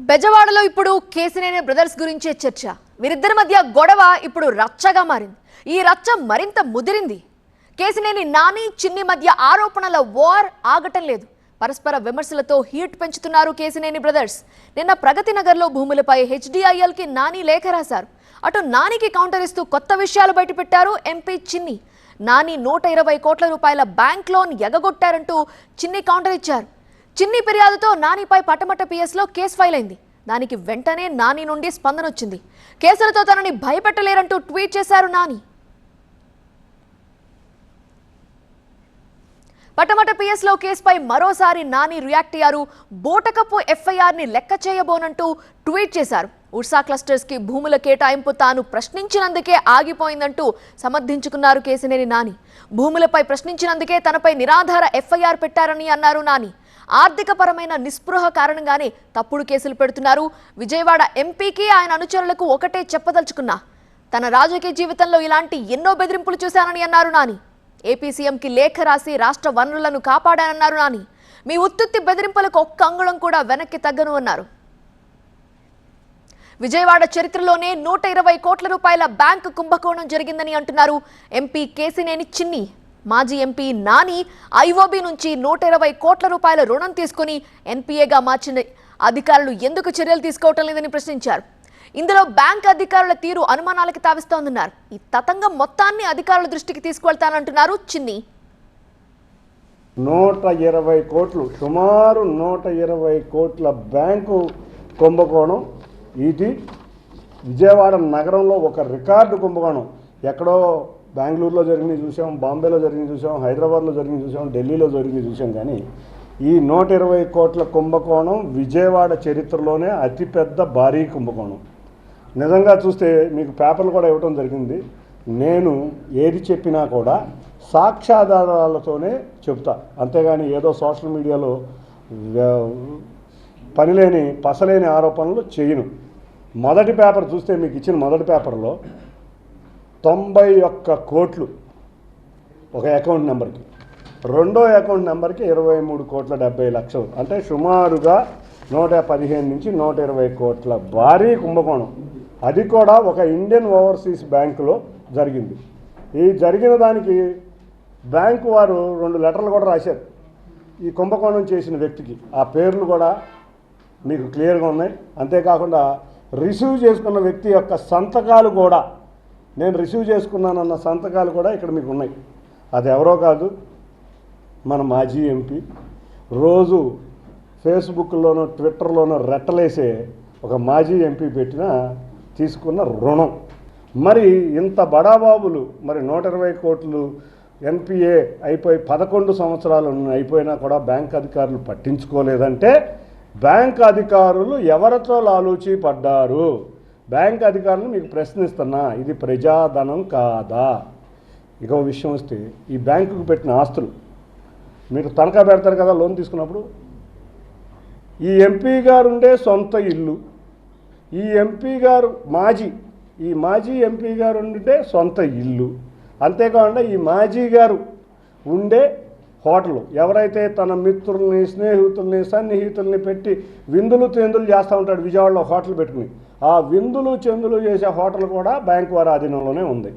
బెజవాడలో ఇప్పుడు కేసినేని బ్రదర్స్ గురించే చర్చ. వీరిద్దరి మధ్య గొడవ ఇప్పుడు రచ్చగా మారింది. ఈ రచ్చ మరింత ముదిరింది. కేసినేని నాని చిన్ని మధ్య ఆరోపణల వార్ ఆగటం లేదు. పరస్పర విమర్శలతో హీట్ పెంచుతున్నారు కేసినేని బ్రదర్స్. నిన్న ప్రగతి నగర్లో భూములపై హెచ్డిఐఎల్ కి నాని లేఖ రాశారు. అటు నానికి కౌంటర్ ఇస్తూ కొత్త విషయాలు బయటపెట్టారు ఎంపీ చిన్ని. నాని 120 కోట్ల రూపాయల బ్యాంక్ లోన్ ఎగగొట్టారంటూ చిన్ని కౌంటర్ ఇచ్చారు. చిన్ని ఫిర్యాదుతో నానిపై పటమట పిఎస్లో కేసు ఫైల్ అయింది. దానికి వెంటనే నాని నుండి స్పందన వచ్చింది. కేసులతో తనని భయపెట్టలేరంటూ ట్వీట్ చేశారు నాని. పటమట పిఎస్లో కేసుపై మరోసారి నాని రియాక్ట్ అయ్యారు. బోటకప్పు ఎఫ్ఐఆర్ ని లెక్క చేయబోనంటూ ట్వీట్ చేశారు. ఉర్సా క్లస్టర్స్ కి భూముల కేటాయింపు తాను ప్రశ్నించినందుకే ఆగిపోయిందంటూ సమర్థించుకున్నారు కేసినేని నాని. భూములపై ప్రశ్నించినందుకే తనపై నిరాధార ఎఫ్ఐఆర్ పెట్టారని అన్నారు నాని. ఆర్థిక పరమైన నిస్పృహ కారణంగానే తప్పుడు కేసులు పెడుతున్నారు. విజయవాడ ఎంపీకి ఆయన అనుచరులకు ఒకటే చెప్పదలుచుకున్నా, తన రాజకీయ జీవితంలో ఇలాంటి ఎన్నో బెదిరింపులు చూశానని అన్నారు నాని. ఏపీ సీఎంకి లేఖ రాసి రాష్ట్ర వనరులను కాపాడానన్నారు నాని. మీ ఉత్తుత్తి బెదిరింపులకు ఒక్క అంగుళం కూడా వెనక్కి తగ్గను అన్నారు. విజయవాడ చరిత్రలోనే 120 కోట్ల రూపాయల బ్యాంకు కుంభకోణం జరిగిందని అంటున్నారు ఎంపీ కేసినేని చిన్ని. మాజీ ఎంపీ నాని ఐఓబీ నుంచి 120 కోట్ల రూపాయల రుణం తీసుకుని ఎన్పీఏగా మార్చిన అధికారులు ఎందుకు చర్యలు తీసుకోవటం లేదని ప్రశ్నించారు. ఇందులో బ్యాంక్ అధికారుల తీరు అనుమానాలకు తావిస్తోందన్నారు. ఈ తతంగం మొత్తాన్ని అధికారుల దృష్టికి తీసుకువెళ్తానంటున్నారు చిన్ని. 120 కోట్లు, సుమారు 120 కోట్ల బ్యాంకు కుంభకోణం. ఇది విజయవాడ నగరంలో ఒక రికార్డు కుంభకోణం. ఎక్కడో బెంగళూరులో జరిగింది చూసాం, బాంబేలో జరిగింది చూసాం, హైదరాబాద్లో జరిగింది చూసాం, ఢిల్లీలో జరిగింది చూసాం. కానీ ఈ 120 కోట్ల కుంభకోణం విజయవాడ చరిత్రలోనే అతిపెద్ద భారీ కుంభకోణం. నిజంగా చూస్తే మీకు పేపర్లు కూడా ఇవ్వడం జరిగింది. నేను ఏది చెప్పినా కూడా సాక్ష్యాధారాలతోనే చెప్తా, అంతేగాని ఏదో సోషల్ మీడియాలో పనిలేని పసలేని ఆరోపణలు చేయను. మొదటి పేపర్ చూస్తే మీకు ఇచ్చిన మొదటి పేపర్లో 91 కోట్లు ఒక అకౌంట్ నెంబర్కి, రెండో అకౌంట్ నెంబర్కి 23 కోట్ల 70 లక్షలు, అంటే సుమారుగా 115 నుంచి 120 కోట్ల భారీ కుంభకోణం. అది కూడా ఒక ఇండియన్ ఓవర్సీస్ బ్యాంకులో జరిగింది. ఈ జరిగిన దానికి బ్యాంకు వారు 2 లెటర్లు కూడా రాశారు ఈ కుంభకోణం చేసిన వ్యక్తికి. ఆ పేర్లు కూడా మీకు క్లియర్గా ఉన్నాయి. అంతేకాకుండా రిసీవ్ చేసుకున్న వ్యక్తి యొక్క సంతకాలు కూడా, నేను రిసీవ్ చేసుకున్నానన్న సంతకాలు కూడా ఇక్కడ మీకు ఉన్నాయి. అది ఎవరో కాదు, మన మాజీ ఎంపీ. రోజు ఫేస్బుక్లోనో ట్విట్టర్లోనో రెట్టలేసే ఒక మాజీ ఎంపీ తీసుకున్న రుణం. మరి ఇంత బడాబాబులు, మరి 120 కోట్లు ఎన్పిఏ అయిపోయి 11 సంవత్సరాలు అయిపోయినా కూడా బ్యాంక్ అధికారులు పట్టించుకోలేదంటే బ్యాంక్ అధికారులు ఎవరితో లాలూచి పడ్డారు? బ్యాంక్ అధికారులు మీకు ప్రశ్నిస్తున్నా, ఇది ప్రజాధనం కాదా? ఇంకో విషయం వస్తే, ఈ బ్యాంకుకు పెట్టిన ఆస్తులు మీరు తనఖా పెడతారు కదా లోన్ తీసుకున్నప్పుడు, ఈ ఎంపీ గారు ఉండే సొంత ఇల్లు, ఈ ఎంపీ గారు మాజీ ఎంపీ గారు ఉండే సొంత ఇల్లు, అంతేకాకుండా ఈ మాజీ గారు ఉండే హోటలు, ఎవరైతే తన మిత్రుల్ని, స్నేహితుల్ని, సన్నిహితుల్ని పెట్టి విందులు చెందులు చేస్తూ ఉంటాడు విజయవాడలో హోటల్ పెట్టుకుని, ఆ విందులు చెందులు చేసే హోటల్ కూడా బ్యాంకు వారి ఆధీనంలోనే ఉంది.